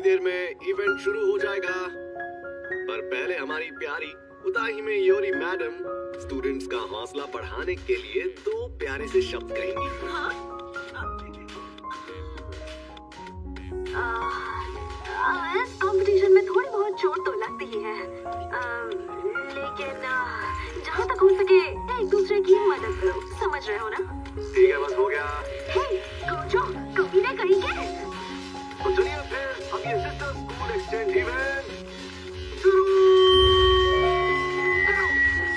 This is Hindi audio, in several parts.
देर में इवेंट शुरू हो जाएगा, पर पहले हमारी प्यारी उदाही में योरी मैडम स्टूडेंट्स का हौसला बढ़ाने के लिए 2 प्यारे से शब्द कहेंगी। इस कंपटीशन में थोड़ी बहुत चोट तो लगती ही है, लेकिन जहाँ तक हो सके एक दूसरे की मदद करो, समझ रहे हो ना? ठीक है, बस हो गया। हे, कोचो, कभी ने कही क्या? तो चलिए फिर अब ये सिस्टर स्कूल एक्सचेंज इवेंट शुरू।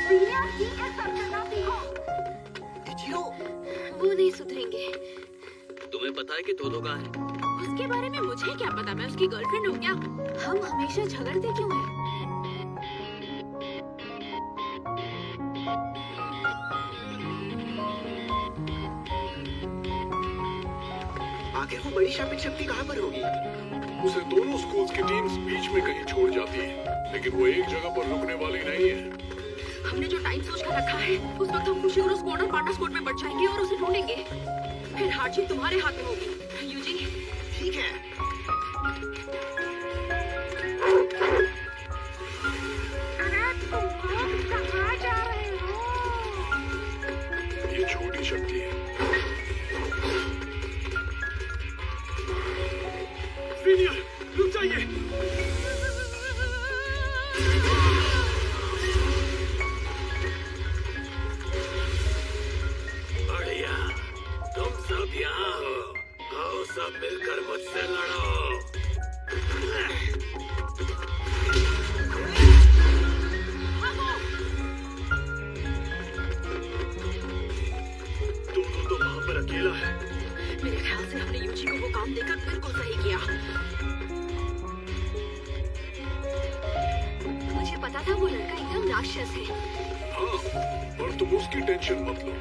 सीनियर की एक सरचना सीखो। जीरो, वो नहीं सुधरेंगे। तुम्हें पता है कि तोतो कहाँ है? उसके बारे में मुझे क्या पता, मैं उसकी गर्लफ्रेंड हूँ क्या? हम हमेशा झगड़ते क्यों हैं? आखिर वो बड़ी शॉपिंग शक्ति कहाँ पर होगी? उसे दोनों स्कूल्स की टीम्स बीच में कहीं छोड़ जाती है, लेकिन वो एक जगह पर रुकने वाली नहीं है। हमने जो टाइम सोच कर रखा है, उस वक्त हम खुशी स्क्वाड और पांडा स्क्वाड में बढ़ जाएंगे और उसे ढूंढेंगे। फिर हार जीत तुम्हारे हाथ में होगी, यूजी। ठीक है। कहाँ जा रहे हो? ये छोटी शक्ति है। सीनियर, रुक जाइए। बढ़िया, तुम सब यहाँ हो। आओ सब मिलकर मुझसे लड़ो। दोनों तो वहाँ पर अकेला है। मेरे ख्याल से हमने यूजी को वो काम देकर बिल्कुल सही किया। मुझे पता था वो लड़का एकदम राक्षस है। हाँ, पर तुम उसकी टेंशन मत लो।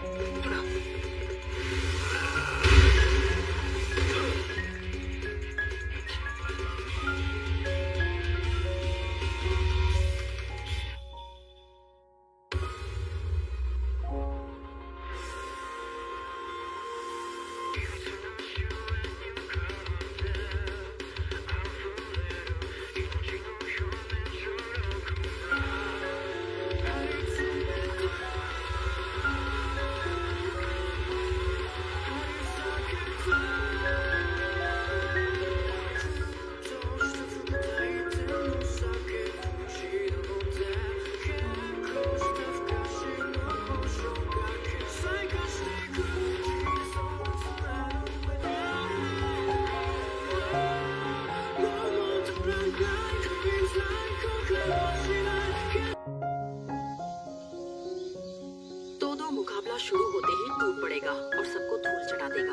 शुरू होते ही टूट पड़ेगा और सबको धूल चटा देगा।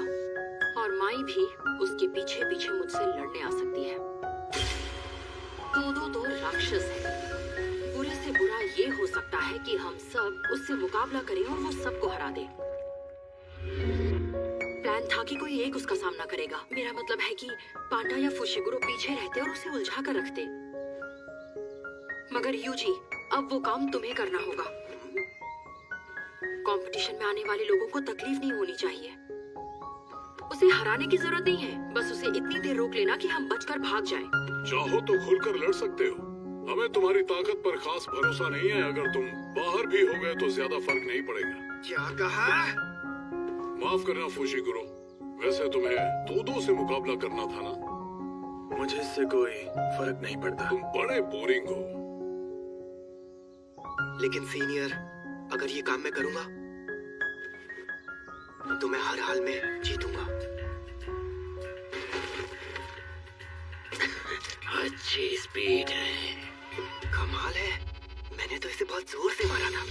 और माई भी उसके पीछे पीछे मुझसे लड़ने आ सकती है। दो राक्षस है। बुरे से बुरा ये हो सकता है कि हम सब उससे मुकाबला करें और वो सबको हरा दे। प्लान था कि कोई एक उसका सामना करेगा। मेरा मतलब है कि पांडा या फुशिगुरो पीछे रहते और उसे उलझा कर रखते। मगर यूजी, अब वो काम तुम्हें करना होगा। कंपटीशन में आने वाले लोगों को तकलीफ नहीं होनी चाहिए। उसे हराने की जरूरत नहीं है, बस उसे इतनी देर रोक लेना कि हम बचकर भाग जाएं। चाहो तो खुलकर लड़ सकते हो। हमें तुम्हारी ताकत पर खास भरोसा नहीं है। अगर तुम बाहर भी हो गए तो ज्यादा फर्क नहीं पड़ेगा। क्या कहा? माफ करना फुशिगुरो, वैसे तुम्हें दो से मुकाबला करना था ना? मुझे इससे कोई फर्क नहीं पड़ता। तुम बड़े बोरिंग हो। लेकिन सीनियर, अगर ये काम मैं करूंगा तो मैं हर हाल में जीतूंगा। अच्छी स्पीड है, कमाल है। मैंने तो इसे बहुत जोर से मारा था।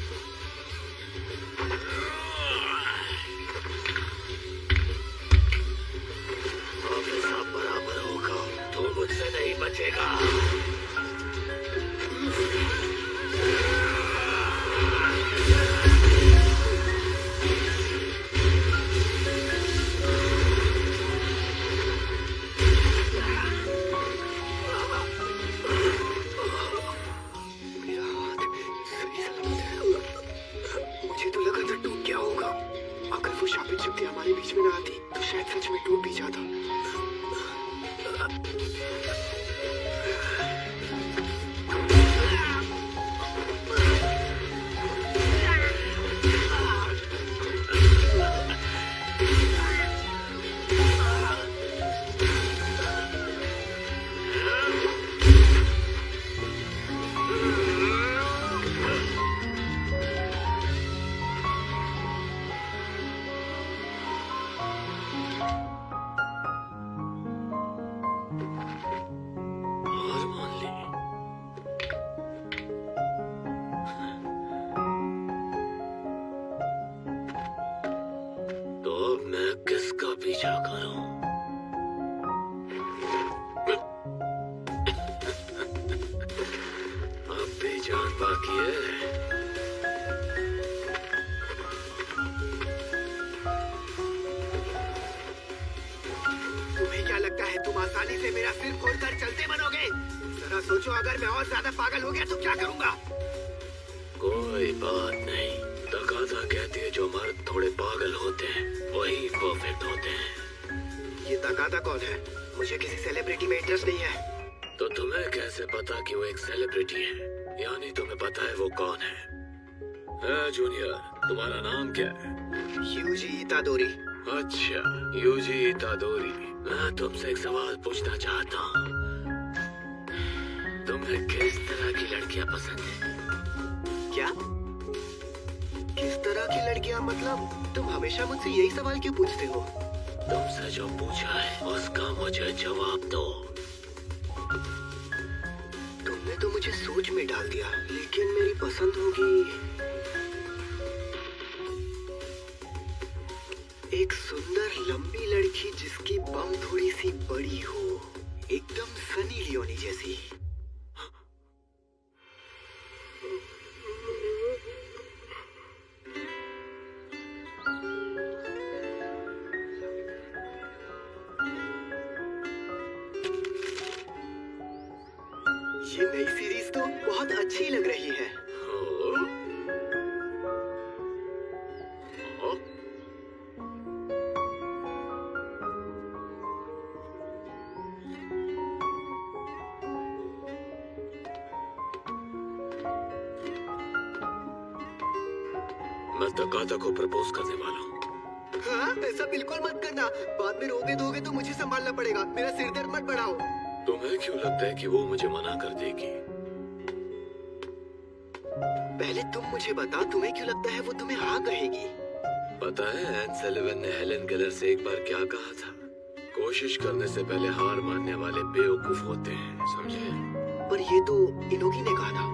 अब सब बराबर होगा, तो मुझसे नहीं बचेगा। हमारे बीच में ना आती तो शायद सच में टूट भी जाता। पीछा करूं। अब भी जान बाकी है। तुम्हें क्या लगता है तुम आसानी से मेरा सिर फोड़कर चलते बनोगे? जरा सोचो, अगर मैं और ज्यादा पागल हो गया तो क्या करूंगा? कोई बात नहीं। तकादा कहती है जो मर्द थोड़े पागल होते हैं वही परफेक्ट होते हैं। ये तकादा कौन है? मुझे किसी सेलिब्रिटी में इंटरेस्ट नहीं है। तो तुम्हें कैसे पता कि वो एक सेलिब्रिटी है? यानी तुम्हें पता है वो कौन है? जूनियर, तुम्हारा नाम क्या है? यूजी इतादोरी। अच्छा, यूजी इतादोरी। मैं तुमसे एक सवाल पूछना चाहता हूँ। तुम्हें किस तरह की लड़कियां पसंद है? क्या? किस तरह की लड़कियां? मतलब तुम हमेशा मुझसे यही सवाल क्यों पूछते हो? तुमसे जो पूछा है उसका मुझे जवाब दो। तुमने तो मुझे सोच में डाल दिया, लेकिन मेरी पसंद होगी एक सुंदर लंबी लड़की जिसकी बम थोड़ी सी बड़ी हो, एकदम सनी लियोनी जैसी। ये नई सीरीज तो बहुत अच्छी लग रही है। मैं तकादा को प्रपोज करने वाला हूँ। हाँ, ऐसा बिल्कुल मत करना। बाद में रोगे धोगे तो मुझे संभालना पड़ेगा। मेरा सिर दर्द मत बढ़ाओ। तुम्हें क्यों लगता है कि वो मुझे मना कर देगी? पहले तुम मुझे बताओ, तुम्हें क्यों लगता है वो तुम्हें हाँ कहेगी? पता है एन सलिवन ने हेलन केलर से एक बार क्या कहा था? कोशिश करने से पहले हार मानने वाले बेवकूफ होते हैं, समझे? पर ये तो इनोगी ने कहा था।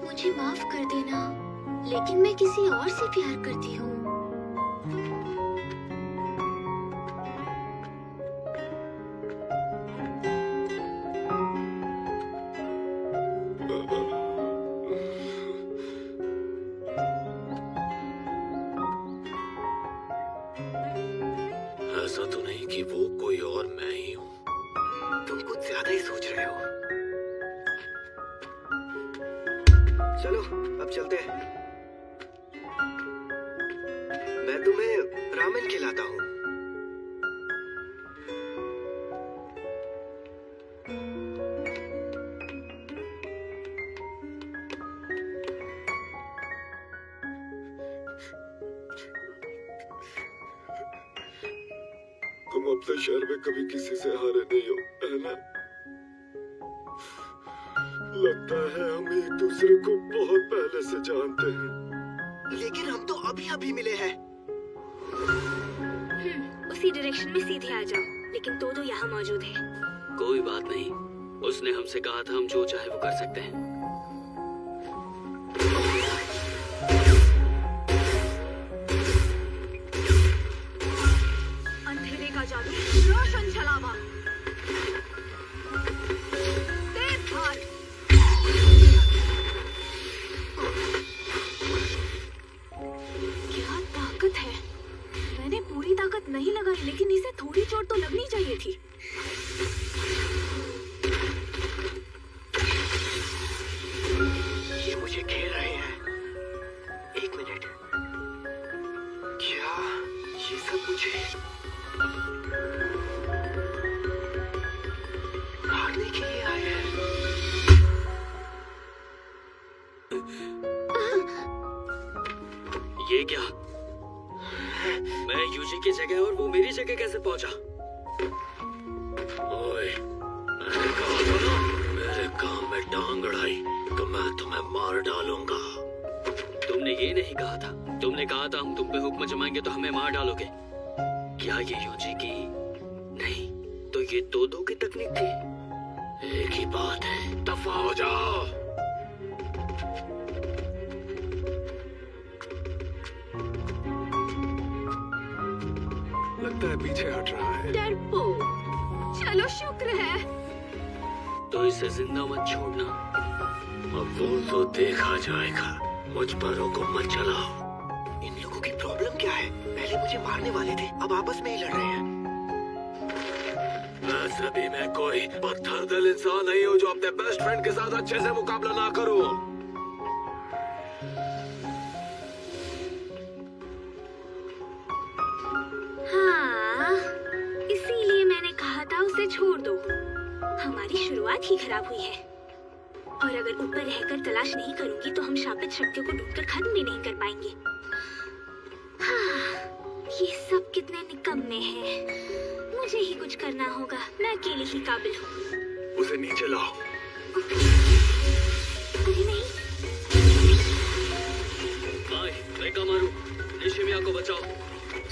मुझे माफ कर देना, लेकिन मैं किसी और से प्यार करती हूँ। ऐसा तो नहीं कि वो कोई और मैं ही हूँ। तुम कुछ ज्यादा ही सोच रहे हो। चलो अब चलते हैं। मैं तुम्हें रामेन खिलाता हूँ। तुम अपने शहर में कभी किसी से हारे नहीं हो, है ना? लगता है हम एक दूसरे को बहुत पहले से जानते हैं। लेकिन हम तो अभी अभी मिले हैं। उसी डायरेक्शन में सीधे आ जाओ, लेकिन तो यहाँ मौजूद है। कोई बात नहीं, उसने हमसे कहा था हम जो चाहे वो कर सकते हैं। अंधेरे का जादू, रोशन छलावा, तेज धार। क्या ताकत है! मैंने पूरी ताकत नहीं लगाई, लेकिन इसे थोड़ी चोट तो लगनी चाहिए थी। ये मुझे घेर रहे हैं। एक मिनट, क्या ये सब मुझे मारने के लिए आए हैं? ये क्या? मैं यूजी की जगह और वो मेरी जगह कैसे पहुंचा? ओए, मैंने कहा था ना, मेरे काम में टांग अड़ाई तो मैं तुम्हें मार डालूंगा। तुमने ये नहीं कहा था? तुमने कहा था हम तुम पे हुक्म जमाएंगे तो हमें मार डालोगे। क्या ये यूजी की नहीं तो ये दो की तकनीक थी? एक ही बात है, दफा हो जाओ। लगता है पीछे हट रहा है। डरपोक। चलो शुक्र है। तो इसे जिंदा मत छोड़ना। अब वो तो देखा जाएगा। मुझ पर रोको मत चलाओ। इन लोगों की प्रॉब्लम क्या है? पहले मुझे मारने वाले थे, अब आपस में ही लड़ रहे हैं। वैसे भी मैं कोई पत्थर दिल इंसान नहीं हूँ जो अपने बेस्ट फ्रेंड के साथ अच्छे से मुकाबला ना करूँ। हाँ, इसीलिए मैंने कहा था उसे छोड़ दो। हमारी शुरुआत ही खराब हुई है और अगर ऊपर रहकर तलाश नहीं करूंगी तो हम शापित शक्तियों को ढूंढकर खत्म भी नहीं कर पाएंगे। हाँ, ये सब कितने निकम्मे हैं। मुझे ही कुछ करना होगा। मैं अकेले ही काबिल हूँ। उसे नीचे लाओ। अरे नहीं। भाई, मेकामारू, निशिमिया को बचाओ।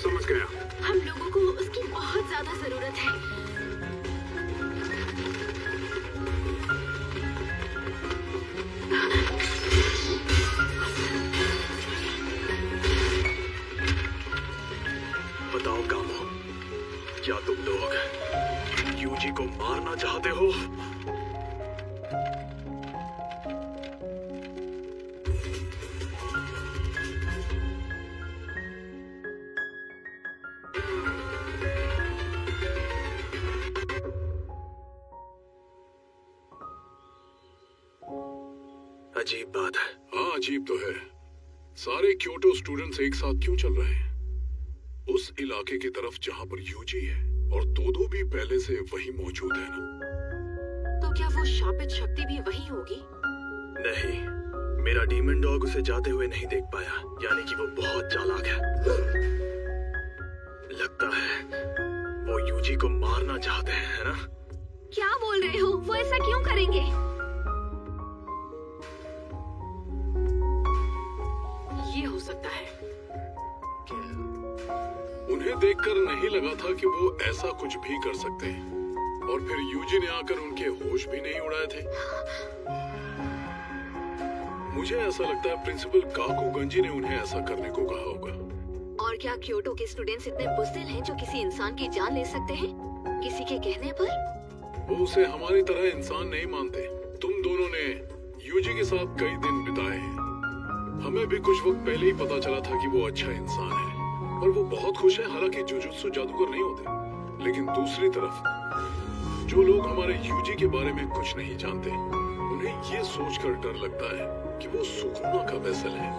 समझ गया। हम लोगों को उसकी बहुत ज्यादा जरूरत है। बताओ कामो, क्या तुम लोग यूजी को मारना चाहते हो? अजीब बात है। हाँ, अजीब तो है। सारे क्योटो स्टूडेंट्स एक साथ क्यों चल रहे हैं? उस इलाके की तरफ जहाँ पर यूजी है और तोदो भी पहले से वही मौजूद है ना? तो क्या वो शापित शक्ति भी वही होगी? नहीं, मेरा डीमन डॉग उसे जाते हुए नहीं देख पाया, यानी कि वो बहुत चालाक है। लगता है वो यूजी को मारना चाहते हैं, है ना? क्या बोल रहे हो? वो ऐसा क्यों करेंगे? ये हो सकता है। उन्हें देखकर नहीं लगा था कि वो ऐसा कुछ भी कर सकते हैं। और फिर यूजी ने आकर उनके होश भी नहीं उड़ाए थे। मुझे ऐसा लगता है प्रिंसिपल काकुगंजी ने उन्हें ऐसा करने को कहा होगा। और क्या क्योटो के स्टूडेंट्स इतने बुज़दिल हैं जो किसी इंसान की जान ले सकते हैं किसी के कहने पर? वो उसे हमारी तरह इंसान नहीं मानते। तुम दोनों ने यूजी के साथ कई दिन बिताए हैं। हमें भी कुछ वक्त पहले ही पता चला था कि वो अच्छा इंसान है और वो बहुत खुश है, हालांकि जुजुत्सु जादूगर नहीं होते। लेकिन दूसरी तरफ जो लोग हमारे यूजी के बारे में कुछ नहीं जानते, उन्हें ये सोचकर डर लगता है कि वो सुकुना का वेसल है।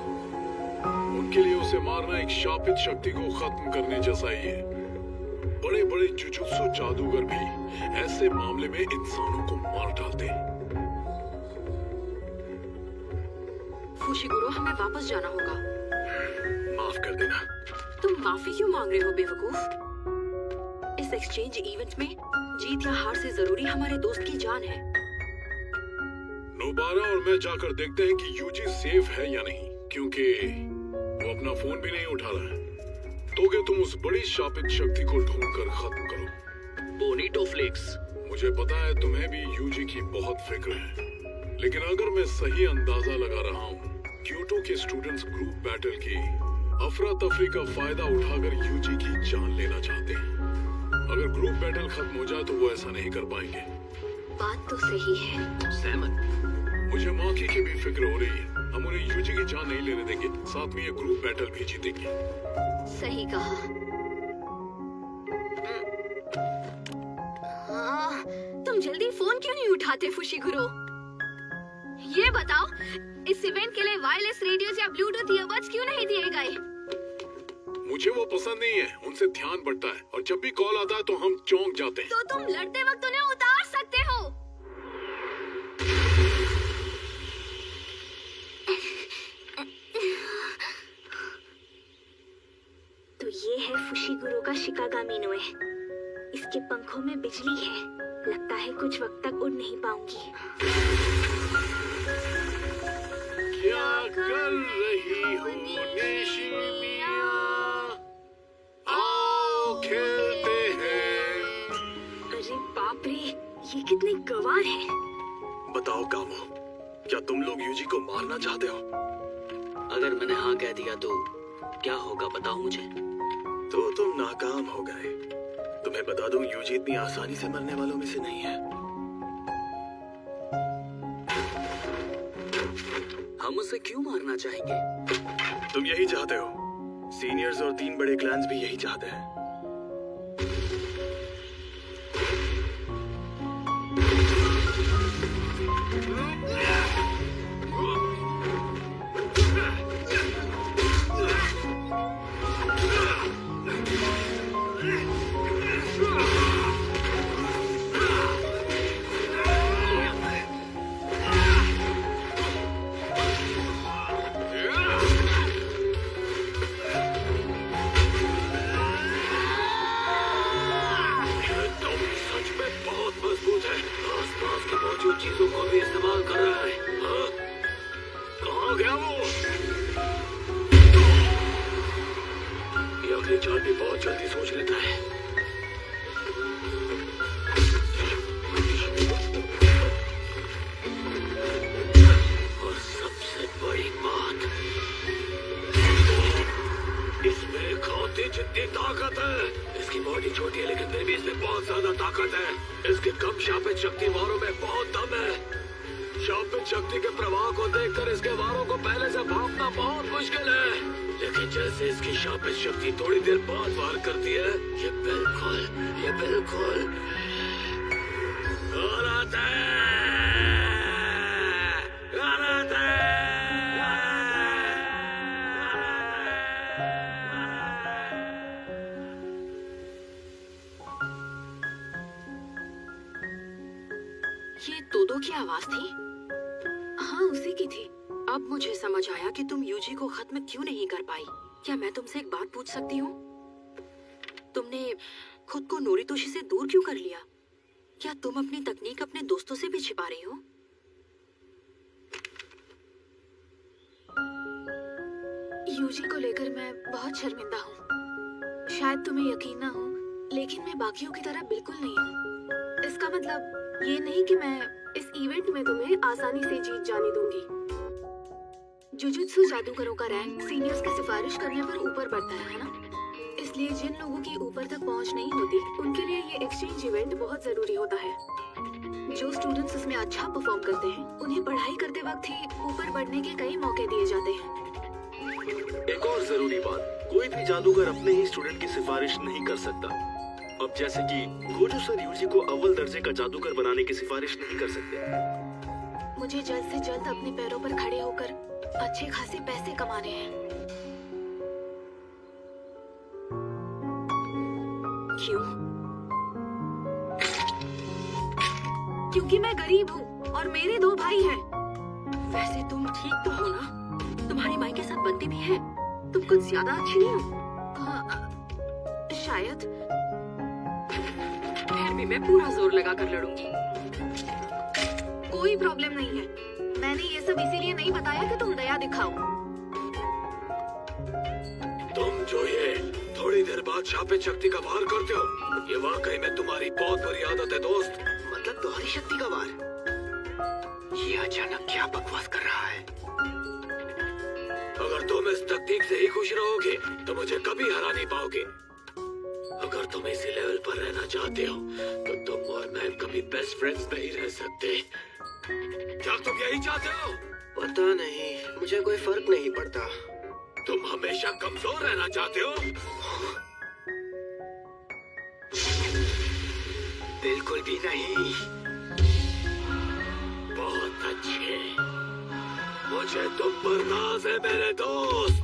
उनके लिए उसे मारना एक शापित शक्ति को खत्म करने जैसा ही है। बड़े बड़े जुजुत्सु जादूगर भी ऐसे मामले में इंसानों को मार डालते हैं। फुशिगुरो, हमें वापस जाना होगा। माफ कर देना। तुम माफी क्यों मांग रहे हो बेवकूफ? इस एक्सचेंज इवेंट में जीत या हार से जरूरी हमारे दोस्त की जान है। नोबारा और मैं जाकर देखते हैं कि यूजी सेफ है या नहीं, क्योंकि वो अपना फोन भी नहीं उठा रहा है। तो क्या तुम उस बड़ी शापित शक्ति को ढूंढकर खत्म करो। बोनीटो फ्लेक्स, मुझे पता है तुम्हें भी यूजी की बहुत फिक्र है, लेकिन अगर मैं सही अंदाजा लगा रहा हूँ, क्योटो के स्टूडेंट्स ग्रुप बैटल की अफरा तफरी का फायदा उठाकर यूजी की जान लेना चाहते हैं। अगर ग्रुप बैटल खत्म हो जाए तो वो ऐसा नहीं कर पाएंगे। बात तो सही है। सहमत। मुझे माकी की भी फिक्र हो रही है। हम उन्हें यूजी की जान नहीं लेने देंगे, साथ में ये ग्रुप बैटल भी जीतेंगे। सही कहा। हाँ, तुम जल्दी फोन क्यों नहीं उठाते फुशिगुरो? ये बताओ, इस इवेंट के लिए वायरलेस रेडियोस या ब्लूटूथ ईयरबड्स क्यों नहीं दिए गए? मुझे वो पसंद नहीं है, उनसे ध्यान बढ़ता है और जब भी कॉल आता है तो हम चौंक जाते हैं। तो तुम लड़ते वक्त उन्हें उतार सकते हो। तो ये है फुशिगुरो का शिकागामी नोए। इसके पंखों में बिजली है। लगता है कुछ वक्त तक उड़ नहीं पाऊंगी। क्या कर रही हो निशिमिया? आओ खेलते हैं। अरे बाप रे, ये कितने गवार हैं। बताओ कामो, क्या तुम लोग यूजी को मारना चाहते हो? अगर मैंने हाँ कह दिया तो क्या होगा बताओ मुझे। तो तुम नाकाम हो गए। तुम्हें बता दूं, यूजी इतनी आसानी से मरने वालों में से नहीं है। हम उसे क्यों मारना चाहेंगे? तुम यही चाहते हो। सीनियर्स और 3 बड़े क्लैंस भी यही चाहते हैं। चीजों को भी इस्तेमाल कर रहा है। हाँ? कहाँ गया वो? ये अगली चाल भी बहुत जल्दी सोच लेता है। और सबसे बड़ी बात, इसमें खोती जितनी ताकत है। इसकी बॉडी छोटी है लेकिन फिर भी इसमें बहुत ज्यादा ताकत है। इसके कम शापित शक्ति वारों में बहुत दम है। शापित शक्ति के प्रवाह को देखकर इसके वारों को पहले से भापना बहुत मुश्किल है, लेकिन जैसे इसकी शापित शक्ति थोड़ी देर बाद वार करती है, ये बिल्कुल गलत है। ये तोदो की आवाज थी? हाँ, उसी की थी। अब मुझे समझ आया कि तुम यूजी को खत्म क्यों नहीं कर पाई। क्या मैं तुमसे एक बात पूछ सकती हूँ? तुमने खुद को नोरितोशी से दूर क्यों कर लिया? क्या तुम अपनी तकनीक अपने दोस्तों से भी छिपा रही हो? यूजी को लेकर मैं बहुत शर्मिंदा हूँ। शायद तुम्हें यकीन ना हो, लेकिन मैं बाकियों की तरह बिल्कुल नहीं हूँ। इसका मतलब ये नहीं कि मैं इस इवेंट में तुम्हें आसानी से जीत जाने दूंगी। जुजुत्सु जादूगरों का रैंक सीनियर्स की सिफारिश करने पर ऊपर बढ़ता है ना? इसलिए जिन लोगों की ऊपर तक पहुंच नहीं होती, उनके लिए ये एक्सचेंज इवेंट बहुत जरूरी होता है। जो स्टूडेंट्स इसमें अच्छा परफॉर्म करते हैं, उन्हें पढ़ाई करते वक्त ही ऊपर बढ़ने के कई मौके दिए जाते हैं। एक और जरूरी बात, कोई भी जादूगर अपने ही स्टूडेंट की सिफारिश नहीं कर सकता। अब जैसे कि गोजो सर यूजी को अव्वल दर्जे का जादूगर बनाने की सिफारिश नहीं कर सकते। मुझे जल्द से जल्द अपने पैरों पर खड़े होकर अच्छे खासे पैसे कमाने हैं। क्यों? क्योंकि मैं गरीब हूँ और मेरे 2 भाई हैं। वैसे तुम ठीक तो हो ना? तुम्हारी माई के साथ बनती भी है। तुम कुछ ज्यादा अच्छी नहीं हो। हाँ, शायद। फिर भी मैं पूरा जोर लगा कर लड़ूंगी। कोई प्रॉब्लम नहीं है। मैंने ये सब इसीलिए नहीं बताया कि तुम दया दिखाओ। तुम जो ये थोड़ी देर बाद शापित शक्ति का वार करते हो, ये वाकई में तुम्हारी बहुत बुरी आदत है दोस्त। मतलब तुम्हारी शक्ति का वार? ये अचानक क्या बकवास कर रहा है? अगर तुम इस तकनीक से ही खुश रहोगे तो मुझे कभी हरा नहीं पाओगे। अगर तुम इसी लेवल पर रहना चाहते हो तो तुम और मैं कभी बेस्ट फ्रेंड्स नहीं रह सकते। क्या तुम यही चाहते हो? पता नहीं, मुझे कोई फर्क नहीं पड़ता। तुम हमेशा कमजोर रहना चाहते हो? बिल्कुल भी नहीं। बहुत अच्छे, मुझे तुम पर नाज है मेरे दोस्त।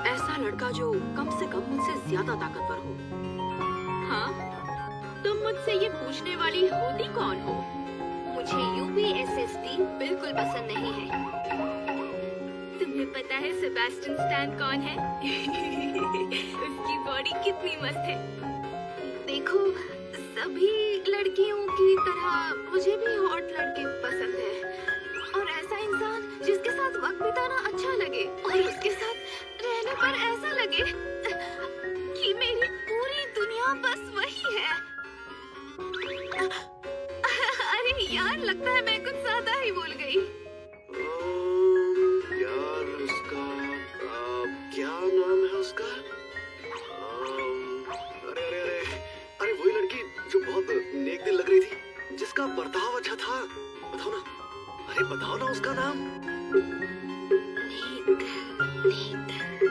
ऐसा लड़का जो कम से कम मुझसे ज्यादा ताकतवर हो। हाँ, तुम मुझसे ये पूछने वाली होती कौन हो? मुझे यूपीएसएसडी बिल्कुल पसंद नहीं है। तुम्हें पता है सेबेस्टियन स्टैन कौन है? उसकी बॉडी कितनी मस्त है। देखो, सभी लड़कियों की तरह मुझे भी हॉट लड़के पसंद है, और ऐसा इंसान जिसके साथ वक्त बिताना अच्छा लगे और उसके साथ रहने पर ऐसा लगे कि मेरी पूरी दुनिया बस वही है। अरे यार, लगता है मैं कुछ ज्यादा ही बोल गई। यार उसका क्या नाम है उसका? अरे अरे अरे अरे वही लड़की जो बहुत नेक दिल लग रही थी, जिसका बर्ताव अच्छा था। बताओ ना, अरे बताओ ना उसका नाम। नेक, नेक।